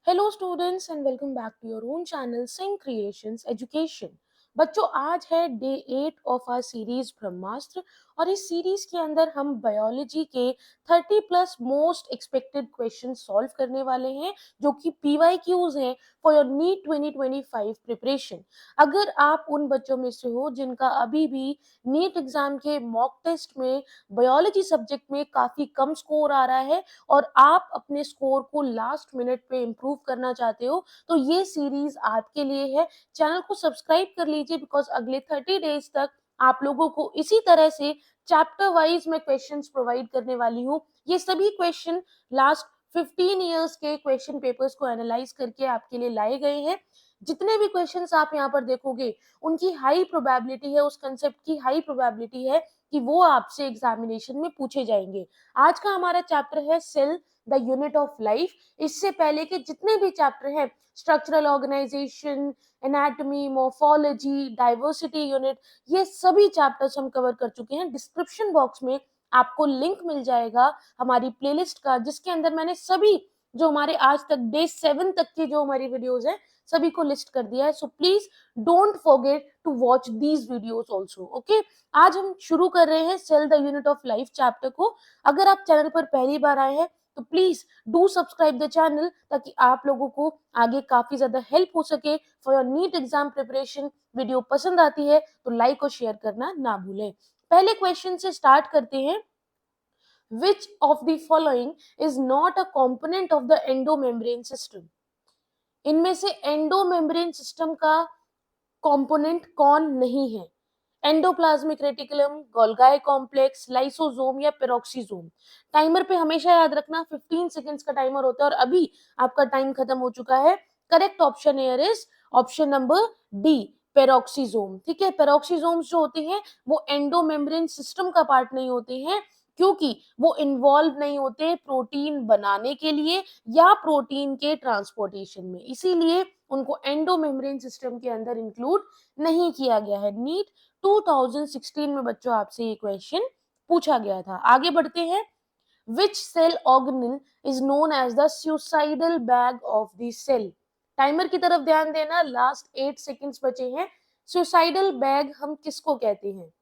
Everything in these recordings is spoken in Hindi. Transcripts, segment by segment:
Hello students and welcome back to your own channel Singh creations education. बच्चों, आज है day 8 of our series Brahmastra और इस सीरीज के अंदर हम बायोलॉजी के 30 plus most expected question solve करने वाले हैं जो कि PYQs हैं फॉर योर नीट 2025 प्रिपरेशन। अगर आप उन बच्चों में से हो जिनका अभी भी नीट एग्जाम के मॉक टेस्ट में बायोलॉजी सब्जेक्ट में काफी कम स्कोर आ रहा है और आप अपने स्कोर को लास्ट मिनट पे इम्प्रूव करना चाहते हो, तो ये सीरीज आपके लिए है। चैनल को सब्सक्राइब कर लीजिए बिकॉज अगले 30 डेज तक आप लोगों को इसी तरह से चैप्टर वाइज मैं क्वेश्चंस प्रोवाइड करने वाली हूँ। ये सभी क्वेश्चन लास्ट 15 इयर्स के क्वेश्चन पेपर्स को एनालाइज करके आपके लिए लाए गए हैं। जितने भी क्वेश्चंस आप यहाँ पर देखोगे उनकी हाई प्रोबेबिलिटी है, उस कंसेप्ट की हाई प्रोबेबिलिटी है कि वो आपसे एग्जामिनेशन में पूछे जाएंगे। आज का हमारा चैप्टर है cell the unit of life. इससे पहले के जितने भी चैप्टर हैं, structural organisation, anatomy, morphology, diversity unit, ये सभी चैप्टर्स हम कवर कर चुके हैं। डिस्क्रिप्शन बॉक्स में आपको लिंक मिल जाएगा हमारी प्लेलिस्ट का, जिसके अंदर मैंने सभी जो हमारे आज तक डे 7 तक की जो हमारी वीडियोस हैं सभी को लिस्ट कर दिया है। So please don't forget to watch these videos also. Okay, आज हम शुरू कर रहे हैं cell the unit of life chapter को। अगर आप चैनल पर पहली बार आए हैं तो please do subscribe the channel ताकि आप लोगों को आगे काफी ज्यादा हेल्प हो सके for your NEET exam preparation. Video पसंद आती है तो लाइक और शेयर करना ना भूलें। पहले क्वेश्चन से स्टार्ट करते हैं। Which of the following is not a component of the endomembrane system? इनमें से एंडोमेम्ब्रेन सिस्टम का कंपोनेंट कौन नहीं है? Endoplasmic reticulum, Golgi complex, lysosome या पेरोक्सीसोम। टाइमर पे हमेशा याद रखना 15 सेकंड्स का टाइमर होता है और अभी आपका टाइम खत्म हो चुका है। Correct option here is option number D, peroxisome. ठीक है, पेरोक्सीसोम्स जो होते हैं वो एंडोमेम्ब्रेन सिस्टम का पार्ट नहीं होते हैं क्योंकि वो इन्वॉल्व नहीं होते प्रोटीन बनाने के लिए या प्रोटीन के ट्रांसपोर्टेशन में, इसीलिए उनको एंडोमेम्ब्रेन सिस्टम के अंदर इंक्लूड नहीं किया गया है। नीट 2016 में बच्चों आपसे ये क्वेश्चन पूछा गया था। आगे बढ़ते हैं। Which cell organelle is known as the suicidal bag of the cell? Timer की तरफ ध्यान देना, लास्ट 8 सेकंड्स बचे हैं। सुसाइडल बैग हम किसको कहते हैं?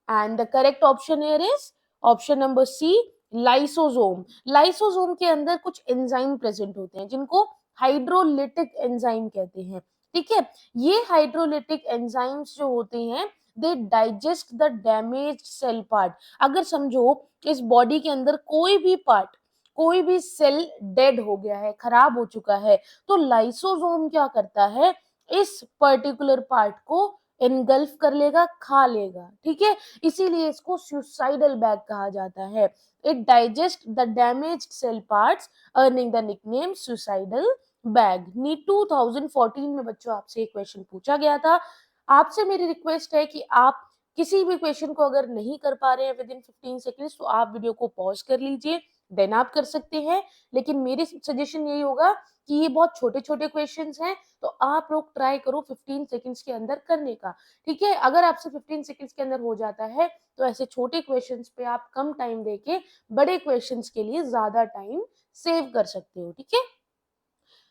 And the correct option here is option number C, lysosome. Lysosome के अंदर कुछ एंजाइम प्रेजेंट होते हैं जिनको हाइड्रोलिटिक एंजाइम कहते हैं। ठीक है, ये हाइड्रोलिटिक एंजाइम्स जो होते हैं they digest the damage cell part. अगर समझो इस बॉडी के अंदर कोई भी पार्ट, कोई भी सेल डेड हो गया है, खराब हो चुका है, तो लाइसोसोम क्या करता है, इस पर्टिकुलर पार्ट को एनगल्फ कर लेगा, खा लेगा। ठीक है, इसीलिए इसको सुसाइडल बैग कहा जाता है। It digest the damaged cell parts, earning the nickname suicidal bag. NEET 2014 में बच्चों आपसे एक क्वेश्चन पूछा गया था। आपसे मेरी रिक्वेस्ट है कि आप किसी भी क्वेश्चन को अगर नहीं कर पा रहे हैं विद इन 15 सेकेंड्स तो आप वीडियो को पॉज कर लीजिए, देन आप कर सकते हैं। लेकिन मेरी सजेशन यही होगा कि ये बहुत छोटे छोटे क्वेश्चंस हैं तो आप लोग ट्राई करो 15 सेकंड्स के अंदर करने का। ठीक है, अगर आपसे 15 सेकंड्स के अंदर हो जाता है तो ऐसे छोटे क्वेश्चंस पे आप कम टाइम देके बड़े क्वेश्चंस के लिए ज्यादा टाइम सेव कर सकते हो। ठीक है,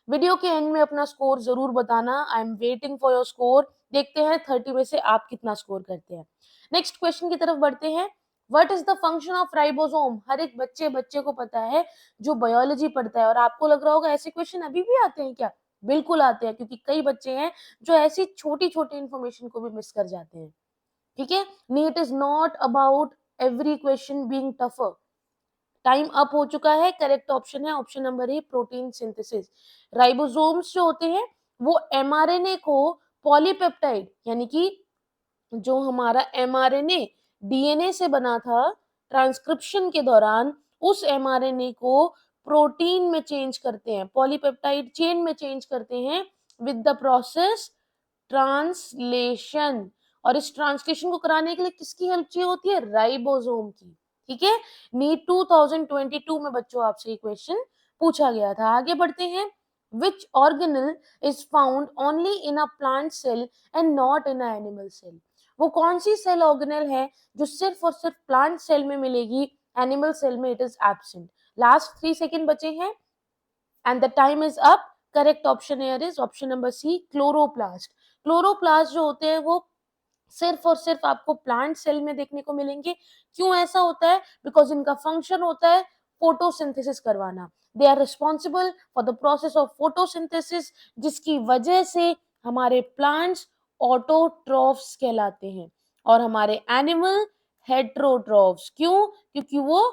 वीडियो के एंड में अपना स्कोर जरूर बताना। I am waiting for your score. देखते हैं 30 में से आप कितना स्कोर करते हैं। नेक्स्ट क्वेश्चन की तरफ बढ़ते हैं। What is the function of ribosome? हर एक बच्चे को पता है जो बायोलॉजी पढ़ता है। और आपको लग रहा होगा ऐसे क्वेश्चन अभी भी आते हैं क्या? बिल्कुल आते हैं, क्योंकि कई बच्चे हैं जो ऐसी छोटी छोटी इंफॉर्मेशन को भी मिस कर जाते हैं। ठीक है, NEET is not about every question being tougher. Time up हो चुका है। करेक्ट ऑप्शन है option number A, protein synthesis. Ribosomes जो होते हैं वो एमआरएनए को पॉलीपेप्टाइड, यानी कि जो हमारा एमआरएनए डीएनए से बना था, ट्रांसक्रिप्शन के दौरान उस एमआरएनए को प्रोटीन में चेंज करते हैं, पॉलीपेप्टाइड चेन में चेंज करते हैं विद द प्रोसेस ट्रांसलेशन। और इस ट्रांसलेशन को कराने के लिए किसकी हेल्प चाहिए होती है? राइबोसोम की। ठीक है, नीट 2022 में बच्चों आपसे ये क्वेश्चन पूछा गया था। आगे बढ़ते हैं। Which organelle is found only in a plant cell and not in a animal cell? वो कौन सी सेल ऑर्गेनल है जो सिर्फ और सिर्फ प्लांट सेल में मिलेगी, एनिमल सेल में it is absent? Last 3 second बचे हैं। And the time is up. Correct option here is option number C, chloroplast. Chloroplast जो होते हैं वो सिर्फ और सिर्फ आपको प्लांट सेल में देखने को मिलेंगे। क्यों ऐसा होता है? बिकॉज इनका फंक्शन होता है फोटोसिंथेसिस करवाना। They are responsible for the process of photosynthesis, जिसकी वजह से हमारे प्लांट्स ऑटोट्रॉफ्स कहलाते हैं और हमारे एनिमल हेट्रोट्रॉफ्स। क्यों? क्योंकि वो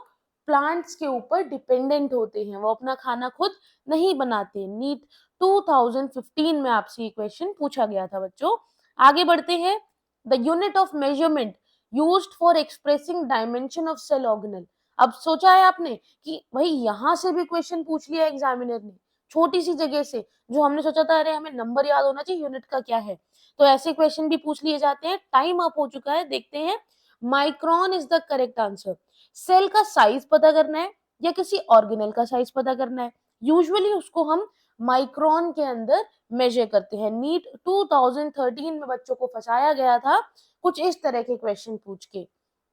प्लांट्स के ऊपर डिपेंडेंट होते हैं, वो अपना खाना खुद नहीं बनाते। नीट 2015 में आपसे ये क्वेश्चन पूछा गया था बच्चों। आगे बढ़ते हैं। The unit of measurement used for expressing dimension of cell organelle. अब सोचा है आपने कि भाई यहां से भी क्वेश्चन पूछ लिया एग्जामिनर ने, छोटी सी जगह से, जो हमने सोचा था अरे हमें नंबर याद होना चाहिए, यूनिट का क्या है, तो ऐसे क्वेश्चन भी पूछ लिए जाते हैं। टाइम अप हो चुका है, देखते हैं। Micron is the correct answer. Cell का साइज पता करना है या किसी ऑर्गेनल का साइज पता करना है, यूजुअली उसको हम माइक्रोन के अंदर मेजर करते हैं। नीट 2013 में बच्चों को फंसाया गया था कुछ इस तरह के क्वेश्चन पूछ के।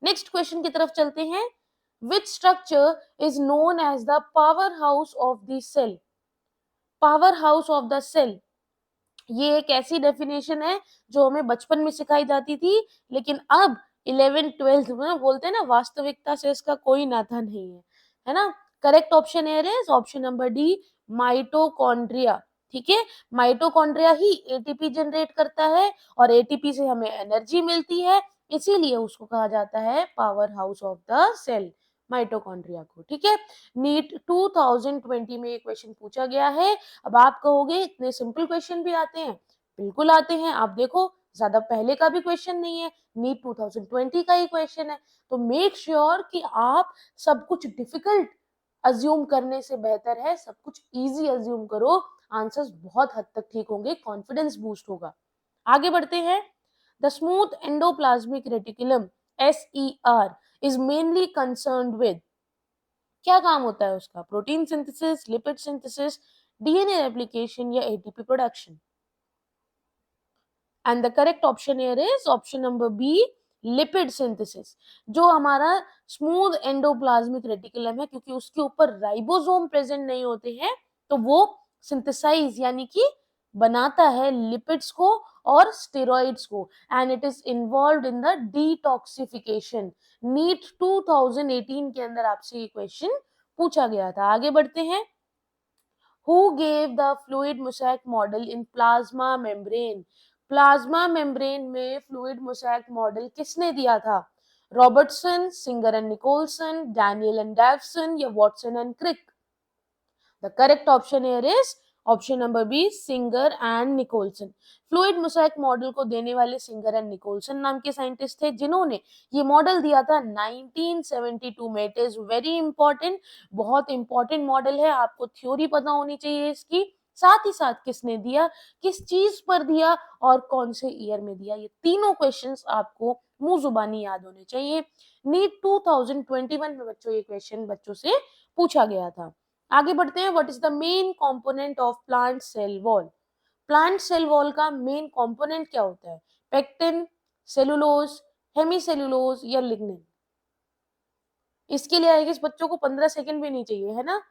नेक्स्ट क्वेश्चन की तरफ चलते हैं। Which structure is known as the power house of the cell? Power house of the cell, ये एक ऐसी डेफिनेशन है जो हमें बचपन में सिखाई जाती थी, लेकिन अब 11th 12th में बोलते हैं ना, वास्तविकता से इसका कोई नाता नहीं है ना। करेक्ट ऑप्शन है ऑप्शन नंबर डी, माइटोकॉन्ड्रिया। ठीक है, माइटोकॉन्ड्रिया ही एटीपी जनरेट करता है और एटीपी से हमें एनर्जी मिलती है, इसीलिए उसको कहा जाता है power house of the cell, mitochondria को। ठीक है, नीट 2020 में ये क्वेश्चन पूछा गया है। अब आप कहोगे इतने सिंपल क्वेश्चन भी आते हैं? बिल्कुल आते हैं। आप देखो, ज्यादा पहले का भी क्वेश्चन नहीं है, नीट 2020 का ही क्वेश्चन है। तो मेक श्योर कि आप सब कुछ डिफिकल्ट अज्यूम करने से बेहतर है सब कुछ इजी अज्यूम करो, आंसर्स बहुत हद तक ठीक होंगे, कॉन्फिडेंस बूस्ट होगा। आगे बढ़ते हैं। The smooth endoplasmic reticulum, SER, is mainly concerned with, क्या काम होता है उसका? Protein synthesis, lipid synthesis, DNA replication या ATP production? And the correct option here is option number B, lipid synthesis. जो हमारा स्मूथ एंडोप्लाज्मिक रेटिकुलम है, क्योंकि उसके ऊपर राइबोसोम प्रेजेंट नहीं होते हैं, तो वो सिंथेसाइज यानी कि बनाता है लिपिड्स को और स्टेरॉइड्स को, and it is involve in the detoxification. NEET 2018 के अंदर आपसे ये क्वेश्चन पूछा गया था। आगे बढ़ते हैं। Who gave the fluid mosaic model in plasma membrane? Plasma membrane में फ्लूइड मोसैक मॉडल किसने दिया था? Robertson, Singer and Nicolson, Danielli and Davson या Watson and Crick? The correct option here is option number B, Singer and Nicolson. Fluid mosaic model को देने वाले सिंगर एंड निकोलसन नाम के साइंटिस्ट थे, जिन्होंने ये मॉडल दिया था 1972 में। इट इज वेरी इंपॉर्टेंट, बहुत इंपॉर्टेंट मॉडल है, आपको थ्योरी पता होनी चाहिए इसकी, साथ ही साथ किसने दिया, किस चीज पर दिया और कौन से ईयर में दिया, ये तीनों क्वेश्चंस आपको मुंह जुबानी याद होने चाहिए। नीट 2021 में बच्चों ये क्वेश्चन बच्चों से पूछा गया था। आगे बढ़ते हैं। What is the main component of plant cell wall? Plant cell wall का मेन कंपोनेंट क्या होता है? पेक्टिन, सेलुलोज, हेमीसेलुलोज या लिग्निन? इसके लिए आएगा, इस बच्चों को 15 सेकंड भी नहीं चाहिए, है ना।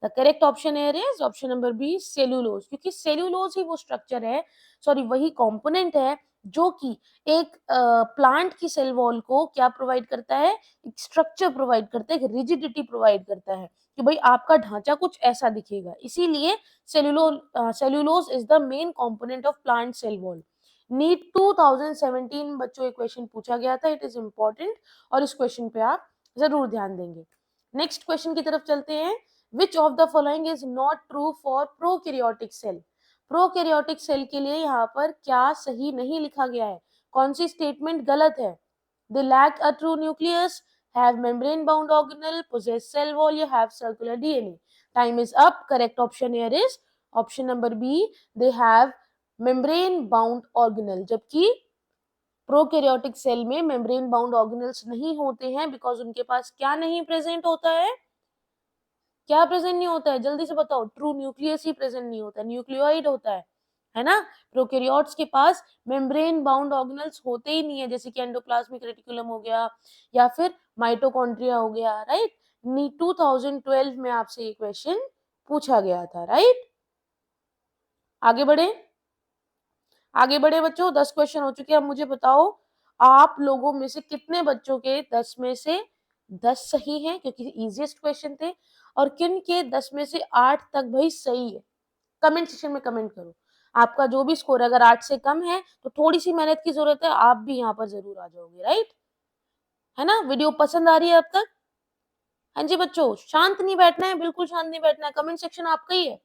The correct option is option number B, cellulose, क्योंकि सेलुलोज ही वो स्ट्रक्चर है, सॉरी वही कंपोनेंट है जो कि एक प्लांट की सेल वॉल को क्या प्रोवाइड करता है, एक स्ट्रक्चर प्रोवाइड करता है, एक रिजिडिटी प्रोवाइड करता है कि भाई आपका ढांचा कुछ ऐसा दिखेगा, इसीलिए cellulose is the main component of plant cell wall. NEET 2017 में बच्चों ये क्वेश्चन पूछा गया था, इट इज इंपॉर्टेंट और इस क्वेश्चन पे आप जरूर ध्यान देंगे। नेक्स्ट क्वेश्चन की तरफ चलते हैं। Which of the following is not true for prokaryotic cell? Prokaryotic cell के लिए यहाँ पर क्या सही नहीं लिखा गया है, कौन सी स्टेटमेंट गलत है? They lack a true nucleus, have membrane bound organelle, possess cell wall या have circular DNA? Time is up. Correct option here is option number B. They have membrane bound organelle, जबकि प्रोकैरियोटिक सेल में मेम्ब्रेन बाउंड ऑर्गेनेल्स नहीं होते हैं, बिकॉज उनके पास क्या नहीं प्रेजेंट होता है? क्या प्रेजेंट नहीं होता है? जल्दी से बताओ। ट्रू न्यूक्लियस ही प्रेजेंट नहीं होता, न्यूक्लियोइड होता है ना। प्रोकैरियोट्स के पास मेम्ब्रेन बाउंड ऑर्गेनेल्स होते ही नहीं है, जैसे कि एंडोप्लाज्मिक रेटिकुलम हो गया या फिर माइटोकॉन्ड्रिया हो गया, राइट। 2012 में आपसे ये क्वेश्चन पूछा गया था, राइट? आगे बढ़े, आगे बढ़े बच्चों। 10 क्वेश्चन हो चुके हैं। अब मुझे बताओ, आप लोगों में से कितने बच्चों के 10 में से 10 सही हैं, क्योंकि इजीएस्ट क्वेश्चन थे, और किन के 10 में से 8 तक भाई सही है? कमेंट सेक्शन में कमेंट करो। आपका जो भी स्कोर है, अगर 8 से कम है तो थोड़ी सी मेहनत की जरूरत है, आप भी यहाँ पर जरूर आ जाओगे, राइट? है ना? वीडियो पसंद आ रही है अब तक? हाँ जी बच्चों, शांत नहीं बैठना है, बिल्कुल शांत नहीं बैठना है। कमेंट सेक्शन आपका ही है,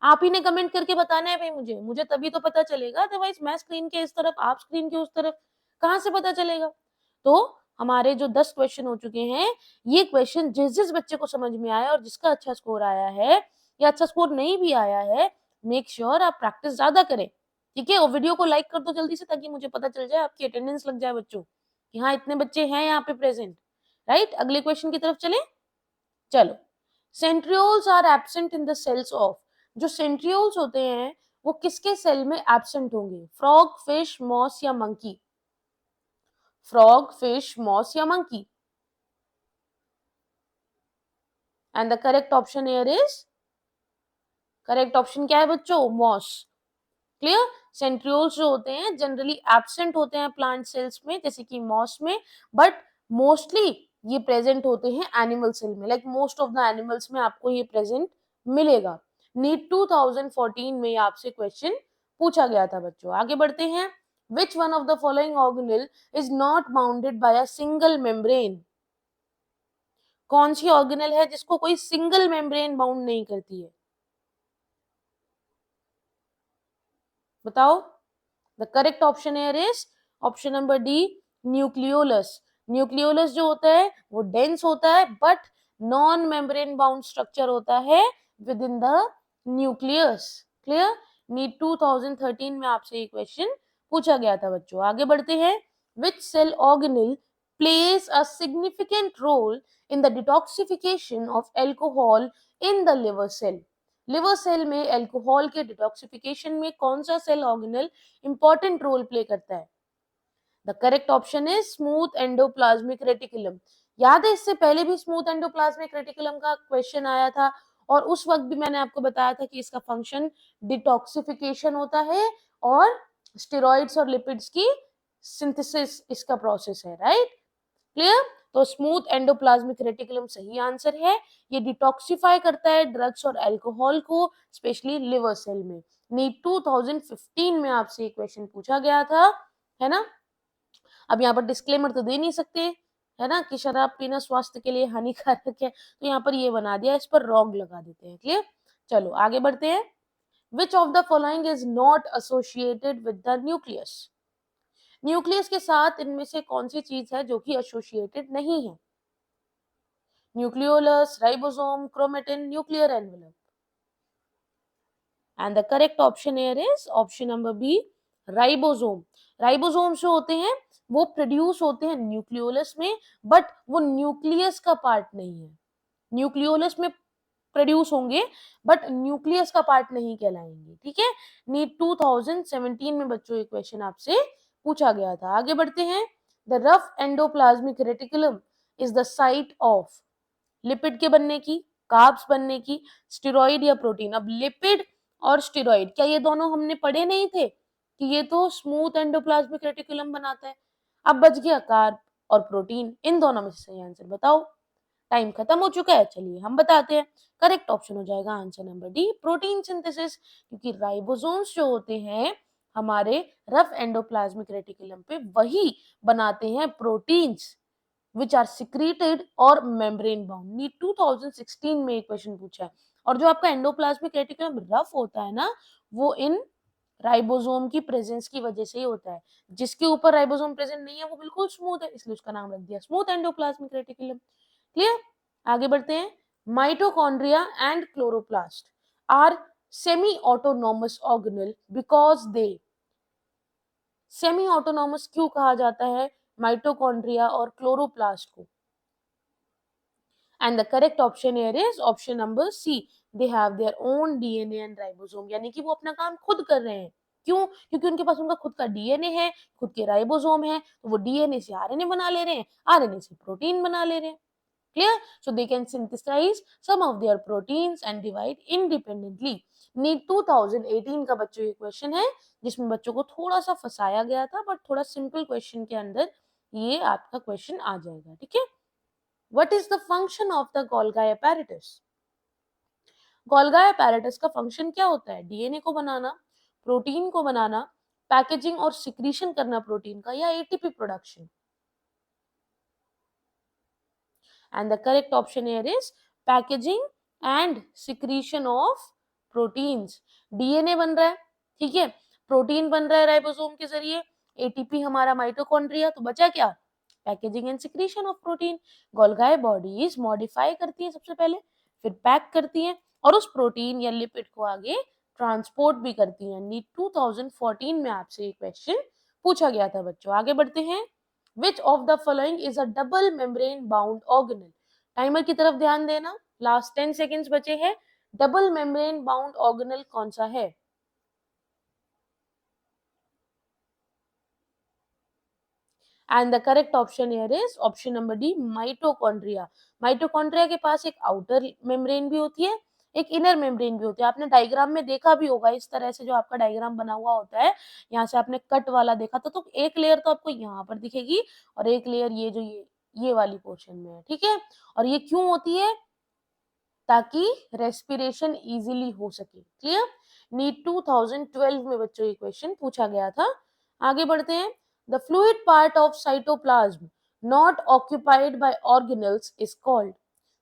आप ही ने कमेंट करके बताना है भाई। मुझे तभी तो पता चलेगा, अदरवाइज मैं स्क्रीन के इस तरफ, आप स्क्रीन के उस तरफ, कहाँ से पता चलेगा? तो हमारे जो 10 क्वेश्चन हो चुके हैं, ये क्वेश्चन जिस जिस बच्चे को समझ में आया और जिसका अच्छा स्कोर आया है या अच्छा स्कोर नहीं भी आया है, मेक श्योर आप प्रैक्टिस ज्यादा करें, ठीक है? और वीडियो को लाइक कर दो जल्दी से, ताकि मुझे पता चल जाए, आपकी अटेंडेंस लग जाए बच्चों कि हाँ इतने बच्चे हैं यहाँ पे प्रेजेंट, राइट? अगले क्वेश्चन की तरफ चले, चलो। Centrioles are absent in the cells of, जो सेंट्रियोल्स होते हैं वो किसके सेल में एब्सेंट होंगे? फ्रॉग, फिश, मॉस या मंकी? फ्रॉग, फिश, मॉस या monkey? And the correct option here is, correct option क्या है बच्चों? मॉस। क्लियर? सेंट्रियोल्स जो होते हैं जनरली एब्सेंट होते हैं प्लांट सेल्स में, जैसे कि मॉस में, बट मोस्टली ये प्रेजेंट होते हैं एनिमल सेल में। Like most of the animals में आपको ये प्रेजेंट मिलेगा। नीट 2014 में आपसे क्वेश्चन पूछा गया था बच्चों। आगे बढ़ते हैं। Which one of the following organelle is not bounded by a single membrane? कौन सी ऑर्गेनेल है जिसको कोई सिंगल मेम्ब्रेन बाउंड नहीं करती है? बताओ। The correct option here is option number D, nucleolus. Nucleolus जो होता है वो डेंस होता है, but non membrane bound structure होता है within the nucleus. Clear? NEET 2013 में आपसे ये क्वेश्चन पूछा गया था बच्चों। आगे बढ़ते हैं। Which cell organelle plays a significant role in the detoxification of alcohol in the liver cell? Liver cell में एल्कोहल के डिटॉक्सिफिकेशन में कौन सा cell organelle important role play करता है? The correct option is smooth endoplasmic reticulum. याद है, इससे पहले भी स्मूथ एंडोप्लाज्मिक रेटिकुलम का क्वेश्चन आया था, और उस वक्त भी मैंने आपको बताया था कि इसका फंक्शन डिटॉक्सिफिकेशन होता है और स्टेरॉइड्स और लिपिड्स की सिंथेसिस इसका प्रोसेस है, राइट? क्लियर? तो स्मूथ एंडोप्लाज्मिक रेटिकुलम सही आंसर है। ये डिटॉक्सिफाई करता है ड्रग्स और अल्कोहल को, स्पेशली लिवर सेल में। नीट 2015 में आपसे क्वेश्चन पूछा गया था, है ना? अब यहाँ पर डिस्क्लेमर तो दे नहीं सकते, है ना, कि शराब पीना स्वास्थ्य के लिए हानिकारक है, तो यहाँ पर ये बना दिया, इस पर रॉन्ग लगा देते हैं। क्लियर? चलो आगे बढ़ते हैं। Which of the following is not associated with the nucleus? Nucleus के साथ इनमें से कौन सी चीज है जो कि एसोसिएटेड नहीं है? Nucleolus, ribosome, chromatin, nuclear envelope? And the correct option here is option number B, ribosome. Ribosome जो होते हैं वो प्रोड्यूस होते हैं न्यूक्लियोलस में, बट वो न्यूक्लियस का पार्ट नहीं है। न्यूक्लियोलस में प्रोड्यूस होंगे, बट न्यूक्लियस का पार्ट नहीं कहलाएंगे, ठीक है? नीट 2017 में बच्चों ये क्वेश्चन आपसे पूछा गया था। आगे बढ़ते हैं। The rough endoplasmic reticulum is the site of lipid के बनने की, कार्ब्स बनने की, स्टेरॉइड या प्रोटीन? अब लिपिड और स्टेरॉइड, क्या ये दोनों हमने पढ़े नहीं थे कि ये तो स्मूथ एंडोप्लाज्मिक रेटिकुलम बनाता है? अब बच गया कार्ब और प्रोटीन, इन दोनों में से सही आंसर बताओ। टाइम खत्म हो चुका है, चलिए हम बताते हैं। करेक्ट ऑप्शन हो जाएगा answer number D, protein synthesis, क्योंकि राइबोसोम्स जो होते हैं हमारे रफ एंडोप्लाज्मिक रेटिकुलम पे, वही बनाते हैं प्रोटीन्स which are secreted और membrane bound। नीट 2016 में एक क्वेश्चन पूछा है। और जो आपका एंडोप्लाज्मिक रेटिकुलम रफ होता है ना, वो इन राइबोसोम की प्रेजेंस की वजह से ही होता है। जिसके ऊपर राइबोसोम प्रेजेंट नहीं है वो बिल्कुल स्मूथ है, इसलिए उसका नाम रख दिया स्मूथ एंडोप्लाज्मिक रेटिकुलम। क्लियर? आगे बढ़ते हैं। Mitochondria and chloroplast are semi autonomous organelle because they, semi autonomous क्यों कहा जाता है माइटोकॉन्ड्रिया और क्लोरोप्लास्ट को? And the correct option here is option number C, they have their own DNA and ribosome. यानी कि वो अपना काम खुद कर रहे हैं। क्यों? क्योंकि उनके पास उनका खुद का डीएनए है, खुद के राइबोसोम है, तो वो डीएनए से आरएनए बना ले रहे हैं, आरएनए से प्रोटीन बना ले रहे हैं। Clear? So they can synthesize some of their proteins and divide independently. NEET 2018 का बच्चों ये क्वेश्चन है जिसमें बच्चों को थोड़ा सा फंसाया गया था, बट थोड़ा सिंपल क्वेश्चन के अंदर ये आपका क्वेश्चन आ जाएगा. ठीक है. What is the function of the Golgi apparatus? Golgi apparatus का फंक्शन क्या होता है? डीएनए को बनाना, प्रोटीन को बनाना, पैकेजिंग और सिक्रीशन करना प्रोटीन का, या ATP production. And the correct option here is packaging and secretion of proteins. DNA बन रहा है, ठीक है, प्रोटीन बन रहा है राइबोसोम के जरिए, एटीपी हमारा माइटोकॉन्ड्रिया, तो बचा क्या? Packaging and secretion of protein. Golgi bodies modify करती है सबसे पहले, फिर पैक करती है और उस प्रोटीन या लिपिड को आगे ट्रांसपोर्ट भी करती है. नीट 2014 में आपसे ये क्वेश्चन पूछा गया था बच्चों. आगे बढ़ते हैं. Which of the following is a double membrane bound organelle? Timer की तरफ ध्यान देना, लास्ट 10 सेकेंड्स बचे हैं. डबल मेम्ब्रेन बाउंड ऑर्गेनल कौन सा है? And the correct option here is option number D, mitochondria. Mitochondria के पास एक आउटर मेम्ब्रेन भी होती है, एक इनर मेम्ब्रेन भी होती है. आपने डायग्राम में देखा भी होगा, इस तरह से जो आपका डायग्राम बना हुआ होता है, यहाँ से आपने कट वाला देखा था, तो एक लेयर तो आपको यहाँ पर दिखेगी और एक लेयर ये जो ये वाली पोर्शन में है. ठीक है. और ये क्यों होती है? ताकि रेस्पिरेशन इजीली हो सके. क्लियर? नीट 2012 में बच्चों ये क्वेश्चन पूछा गया था. आगे बढ़ते हैं. The fluid part of cytoplasm not occupied by organelles is called.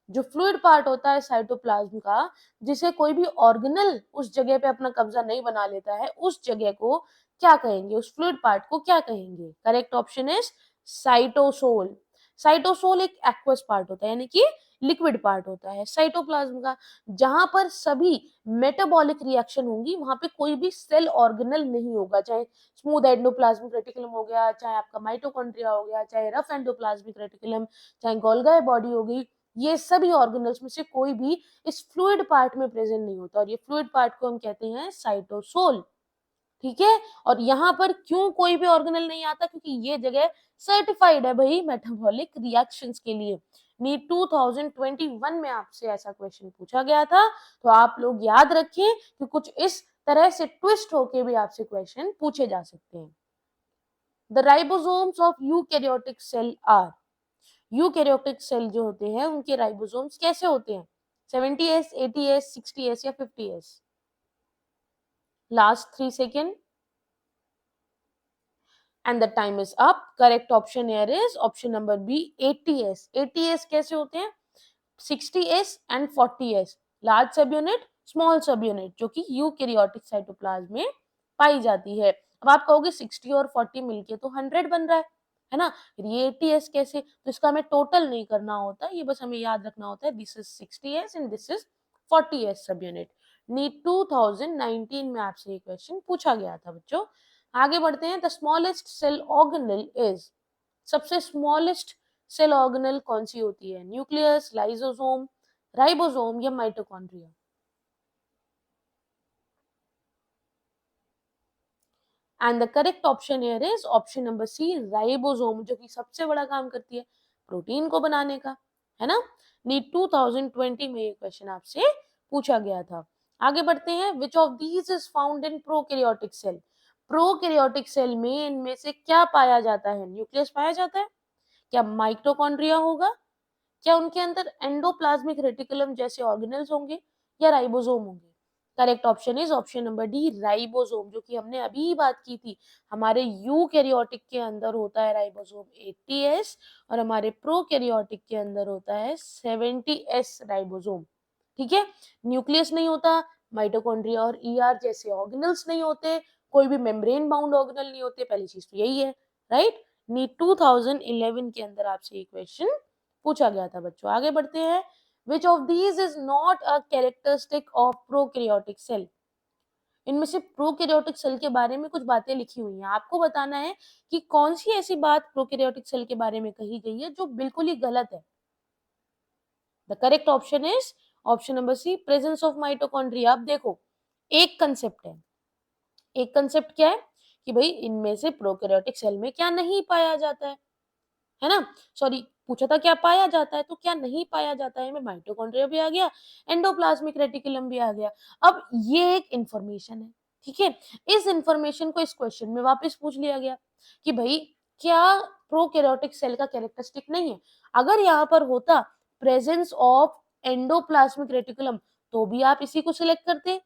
जो फ्लूइड पार्ट होता है साइटोप्लाज्म का, जिसे कोई भी ऑर्गेनल उस जगह पे अपना कब्जा नहीं बना लेता है, उस जगह को क्या कहेंगे? उस फ्लूइड पार्ट को क्या कहेंगे? Correct option is cytosol. Cytosol एक एक्वस पार्ट होता है, यानी कि लिक्विड पार्ट होता है साइटोप्लाज्म का, जहां पर सभी मेटाबॉलिक रिएक्शन होंगी, वहां पे कोई भी सेल ऑर्गेनल नहीं होगा. चाहे स्मूथ एंडोप्लाज्मिक रेटिकुलम हो गया, चाहे आपका माइटोकॉन्ड्रिया हो गया, चाहे रफ एंडोप्लाज्मिक रेटिकुलम, चाहे गोल्गी बॉडी हो गई, ये सभी ऑर्गेनल्स में से कोई भी इस फ्लूइड पार्ट में प्रेजेंट नहीं होता, और ये फ्लूइड पार्ट को हम कहते हैं साइटोसोल. ठीक है. और यहाँ पर क्यों कोई भी ऑर्गेनल नहीं आता? क्योंकि ये जगह सर्टिफाइड है भाई मेटाबॉलिक रिएक्शंस के लिए. नीट 2021 में आपसे ऐसा क्वेश्चन पूछा गया था, तो आप लोग याद रखें कि कुछ इस तरह से ट्विस्ट होके भी आपसे क्वेश्चन पूछे जा सकते हैं. The ribosomes of eukaryotic cell are. Eukaryotic cell जो होते हैं उनके राइबोसोम्स कैसे होते हैं? 70s, 80s, 60s या 50s? Last 3 second and the time is up. Correct option here is option number B, 80s. 80s कैसे होते हैं? 60s and 40s. लार्ज सब यूनिट, स्मॉल सब यूनिट, जो कि यूकैरियोटिक साइटोप्लाज्म में पाई जाती है. अब आप कहोगे 60 और 40 मिलके तो 100 बन रहा है ना? ये 80s कैसे? तो इसका हमें टोटल नहीं करना होता, ये बस हमें याद रखना होता है this is 60s and this is 40s सब यूनिट. नीट 2019 में आपसे ये क्वेश्चन पूछा गया था बच्चों. आगे बढ़ते हैं. The smallest cell organelle is. सबसे स्मॉलेस्ट सेल ऑर्गेनल कौन सी होती है? न्यूक्लियस, लाइसोसोम, राइबोसोम या mitochondria? And the correct option here is option number C, ribosome, जो कि सबसे बड़ा काम करती है प्रोटीन को बनाने का, है ना? नीट 2020 में ये क्वेश्चन आपसे पूछा गया था. आगे बढ़ते हैं. Which of these is found in prokaryotic cell. Prokaryotic cell में इनमें से क्या पाया जाता है? न्यूक्लियस पाया जाता है? क्या माइटोकॉन्ड्रिया होगा? क्या उनके अंदर एंडोप्लाज्मिक रेटिकुलम जैसे ऑर्गेनल्स होंगे, या राइबोसोम होंगे? Correct option is option number D, ribosome, जो कि हमने अभी बात की थी. हमारे यूकैरियोटिक के अंदर होता है राइबोसोम 80s और हमारे प्रोकैरियोटिक के अंदर होता है 70s राइबोसोम. ठीक है. न्यूक्लियस नहीं होता, माइटोकॉन्ड्रिया और ईआर जैसे ऑर्गेनल्स नहीं होते, कोई भी मेम्ब्रेन बाउंड ऑर्गेनल नहीं होते. पहली चीज तो यही है, राइट? नीट 2011 के अंदर आपसे ये क्वेश्चन पूछा गया था बच्चों. आगे बढ़ते हैं. Which of these is not a characteristic of prokaryotic cell? इनमें से प्रोकैरियोटिक सेल के बारे में कुछ बातें लिखी हुई हैं. आपको बताना है कि कौन सी ऐसी बात प्रोकैरियोटिक सेल के बारे में कही गई है जो बिल्कुल ही गलत है. The correct option is option number C, presence of mitochondria. अब देखो, एक कंसेप्ट है. एक कंसेप्ट क्या है? कि भाई इनमें से प्रोकैरियोटिक सेल में क्या नहीं पाया जाता है है ना? सॉरी, पूछा था क्या पाया जाता है, तो क्या नहीं पाया जाता है में माइटोकॉन्ड्रिया भी आ गया, एंडोप्लाज्मिक रेटिकुलम भी आ गया। अब ये एक इन्फॉर्मेशन है, ठीक है? इस इन्फॉर्मेशन को इस क्वेश्चन में वापस पूछ लिया गया कि भई क्या प्रोकैरियोटिक सेल का कैरेक्टरिस्टिक नहीं है? अगर यहाँ पर होता प्रेजेंस ऑफ एंडोप्लाज्मिक रेटिकुलम तो भी आप इसी को सिलेक्ट करते,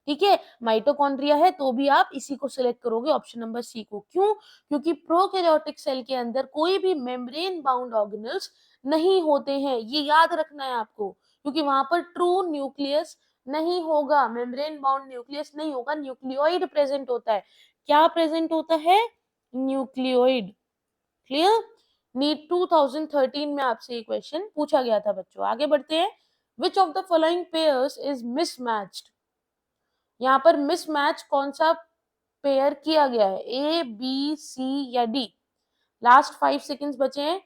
ठीक है? माइटोकॉन्ड्रिया है तो भी आप इसी को सिलेक्ट करोगे ऑप्शन नंबर सी को। क्यों? क्योंकि प्रोकैरियोटिक सेल के अंदर कोई भी मेम्ब्रेन बाउंड ऑर्गेनेल्स नहीं होते हैं, ये याद रखना है आपको, क्योंकि वहां पर ट्रू न्यूक्लियस नहीं होगा, मेम्ब्रेन बाउंड न्यूक्लियस नहीं होगा, न्यूक्लियोइड प्रेजेंट होता है। क्या प्रेजेंट होता है? न्यूक्लियोइड। क्लियर? नीट 2013 में आपसे ये क्वेश्चन पूछा गया था बच्चों। आगे बढ़ते हैं। Which of the following pairs is mismatched? यहाँ पर मिसमैच कौन सा पेयर किया गया है? ए, बी, सी या डी? लास्ट 5 सेकेंड्स बचे हैं।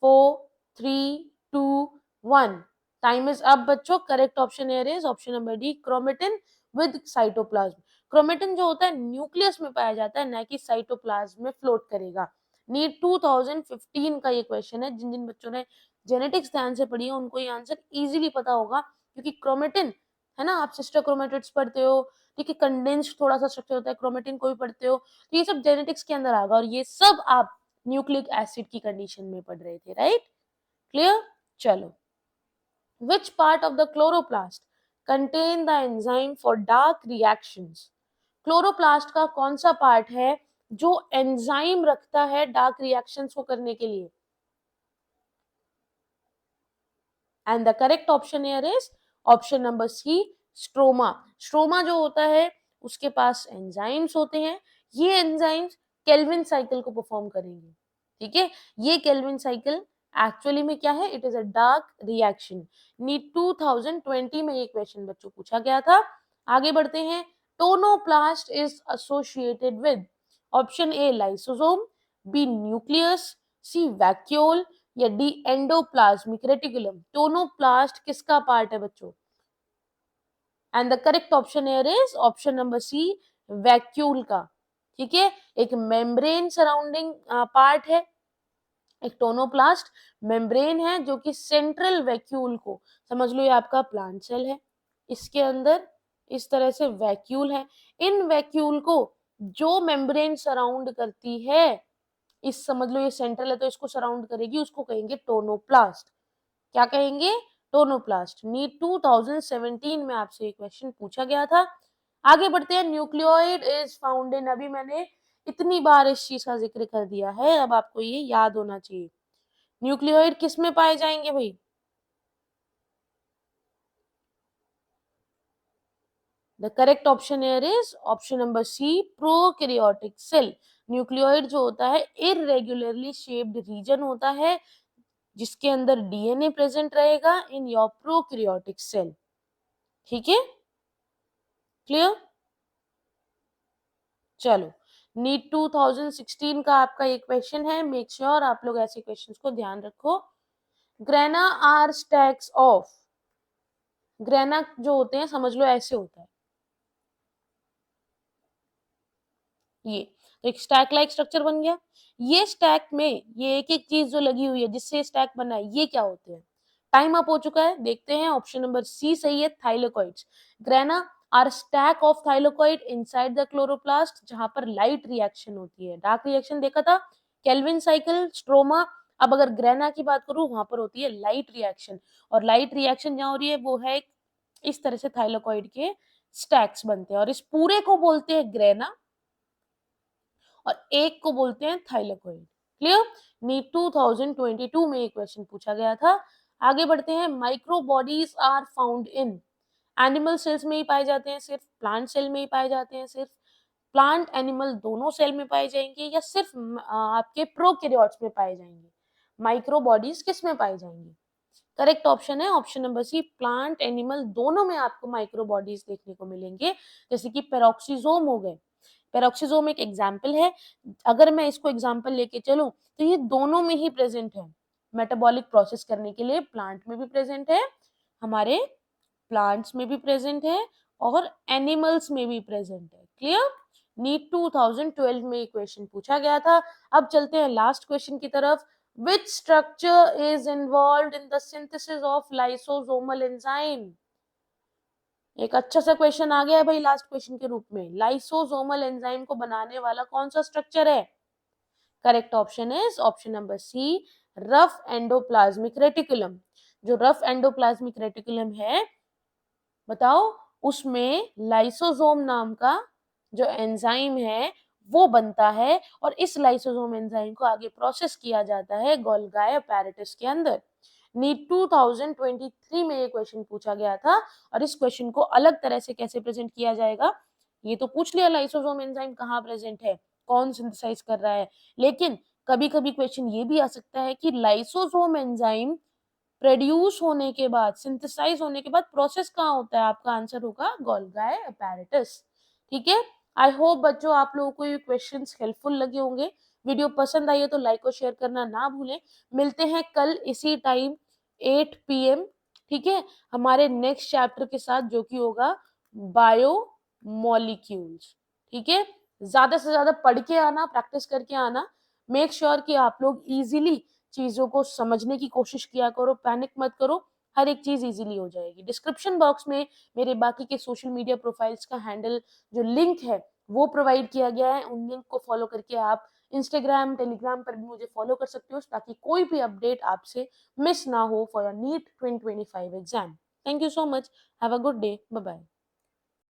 4, 3, 2, 1। टाइम इज अप बच्चों। Correct option air is option number D, chromatin with cytoplasm. Chromatin जो होता है न्यूक्लियस में पाया जाता है, ना कि साइटोप्लाज्म में फ्लोट करेगा। नीट 2015 का ये क्वेश्चन है। जिन जिन बच्चों ने जेनेटिक्स ध्यान से पढ़ी है उनको ये आंसर इजीली पता होगा, क्योंकि क्रोमेटिन है ना, आप सिस्टर क्रोमेटिड्स पढ़ते हो, ठीक है? कंडेंस्ड थोड़ा सा स्ट्रक्चर होता है, क्रोमेटिन को भी पढ़ते हो, तो ये सब जेनेटिक्स के अंदर आएगा, और ये सब आप न्यूक्लिक एसिड की कंडीशन में पढ़ रहे थे, राइट? क्लियर? चलो। Which part of the chloroplast contain the enzyme for dark reactions? Chloroplast का कौन सा पार्ट है जो एंजाइम रखता है डार्क रिएक्शंस को करने के लिए? And the correct option here is option number C, stroma. Stroma जो होता है उसके पास एंजाइम्स होते हैं। ये एंजाइम्स केल्विन साइकिल को परफॉर्म करेंगे, ठीक है? ये केल्विन साइकिल एक्चुअली में क्या है? It is a dark reaction. NEET 2020 में ये क्वेश्चन बच्चों पूछा गया था। आगे बढ़ते हैं। Tonoplast is associated with option A lysosome, B nucleus, C vacuole या डी एंडोप्लाज्मिक रेटिकुलम। टोनोप्लास्ट किसका पार्ट है बच्चों? And the correct option here is option number C, vacuole का, ठीक है? एक मेम्ब्रेन सराउंडिंग पार्ट है, एक टोनोप्लास्ट मेम्ब्रेन है जो कि सेंट्रल वैक्यूल को, समझ लो ये आपका प्लांट सेल है, इसके अंदर इस तरह से वैक्यूल है। इन वैक्यूल को जो मेम्ब्रेन सराउंड करती है, इस समझ लो ये सेंट्रल है तो इसको सराउंड करेगी, उसको कहेंगे टोनोप्लास्ट। क्या कहेंगे? टोनोप्लास्ट। नीट 2017 में आपसे ये क्वेश्चन पूछा गया था। आगे बढ़ते हैं। न्यूक्लियोइड इज फाउंड इन, अभी मैंने इतनी बार इस चीज का जिक्र कर दिया है, अब आपको ये याद होना चाहिए। न्यूक्लियोइड किस में पाए जाएंगे भाई? The correct option here is option number C, prokaryotic cell. Nucleoid जो होता है इरेगुलरली शेप्ड रीजन होता है जिसके अंदर डीएनए प्रेजेंट रहेगा इन योर प्रोकैरियोटिक सेल, ठीक है? क्लियर? चलो। नीट 2016 का आपका ये क्वेश्चन है, मेक श्योर आप लोग ऐसे क्वेश्चंस को ध्यान रखो। Grana are stacks of, grana जो होते हैं समझ लो ऐसे होता है ये, तो एक स्टैक लाइक स्ट्रक्चर बन गया। ये स्टैक में ये एक एक चीज जो लगी हुई है जिससे स्टैक बना है, ये क्या होते हैं? टाइम अप हो चुका है, देखते हैं। ऑप्शन नंबर सी सही है, thylakoids. Grana are stack of thylakoid inside the chloroplast, जहां पर लाइट रिएक्शन होती है। डार्क रिएक्शन देखा था, केल्विन साइकिल, स्ट्रोमा। अब अगर ग्रेना की बात करूं, वहां पर होती है लाइट रिएक्शन, और लाइट रिएक्शन जहां हो रही है वो है इस तरह से थाइलेकोइड के स्टैक्स बनते हैं, और इस पूरे को बोलते हैं ग्रेना और एक को बोलते हैं थाइलेकोइड। क्लियर? नीट 2022 में ये क्वेश्चन पूछा गया था। आगे बढ़ते हैं। Micro bodies are found in, animal cells में ही पाए जाते हैं सिर्फ, प्लांट सेल में ही पाए जाते हैं सिर्फ, प्लांट एनिमल दोनों सेल में पाए जाएंगे, या सिर्फ आपके प्रोकैरियोट्स में पाए जाएंगे? माइक्रो बॉडीज किस में पाई जाएंगी? करेक्ट ऑप्शन है option number C, plant animal दोनों में आपको माइक्रो बॉडीज देखने को मिलेंगे, जैसे कि पेरोक्सीजोम हो गए। पेरोक्सीजोम एक एग्जाम्पल है। अगर मैं इसको एग्जाम्पल लेके चलूं तो ये दोनों में ही प्रेजेंट है, मेटाबॉलिक प्रोसेस करने के लिए प्लांट में भी प्रेजेंट है, हमारे प्लांट्स में भी प्रेजेंट है, और एनिमल्स में भी प्रेजेंट है। क्लियर? नीट 2012 में ये क्वेश्चन पूछा गया था। अब चलते हैं लास्ट क्वेश्चन की तरफ। Which structure is involved in the synthesis of lysosomal enzyme? एक अच्छा सा क्वेश्चन आ गया है भाई लास्ट क्वेश्चन के रूप में। लाइसोसोमल एंजाइम को बनाने वाला कौन सा स्ट्रक्चर है? Correct option is option number C, rough endoplasmic reticulum. जो रफ एंडोप्लाज्मिक रेटिकुलम है, बताओ, उसमें लाइसोसोम नाम का जो एंजाइम है वो बनता है और इस लाइसोसोम एंजाइम को आगे प्रोसेस किया जाता है गोल्गी अपैरेटस के अंदर। नीट 2023 में ये क्वेश्चन पूछा गया था और इस क्वेश्चन को अलग तरह से कैसे प्रेजेंट किया जाएगा, ये तो पूछ लिया लाइसोसोम एंजाइम कहाँ प्रेजेंट है, कौन सिंथेसाइज कर रहा है, लेकिन कभी कभी क्वेश्चन ये भी आ सकता है कि लाइसोसोम एंजाइम प्रोड्यूस होने के बाद, सिंथेसाइज होने के बाद प्रोसेस कहाँ होता है? आपका आंसर होगा गोल्गी अपैरेटस। ठीक है, आई होप बच्चों आप लोगों को ये क्वेश्चंस हेल्पफुल लगे होंगे। वीडियो पसंद आई है तो लाइक और शेयर करना ना भूलें। मिलते हैं कल इसी टाइम 8 पीएम, ठीक है, हमारे नेक्स्ट चैप्टर के साथ जो कि होगा बायो मॉलिक्यूल्स। ठीक है, ज्यादा से ज्यादा पढ़ के आना, प्रैक्टिस करके आना। मेक श्योर कि आप लोग इजीली चीजों को समझने की कोशिश किया करो, पैनिक मत करो, हर एक चीज इजीली हो जाएगी। डिस्क्रिप्शन बॉक्स में मेरे बाकी के सोशल मीडिया प्रोफाइल्स का हैंडल जो लिंक है वो प्रोवाइड किया गया है। उन लिंक को फॉलो करके आप इंस्टाग्राम, टेलीग्राम पर भी मुझे फॉलो कर सकते हो ताकि कोई भी अपडेट आपसे मिस ना हो for your NEET 2025 exam. Thank you so much, have a good day, bye bye.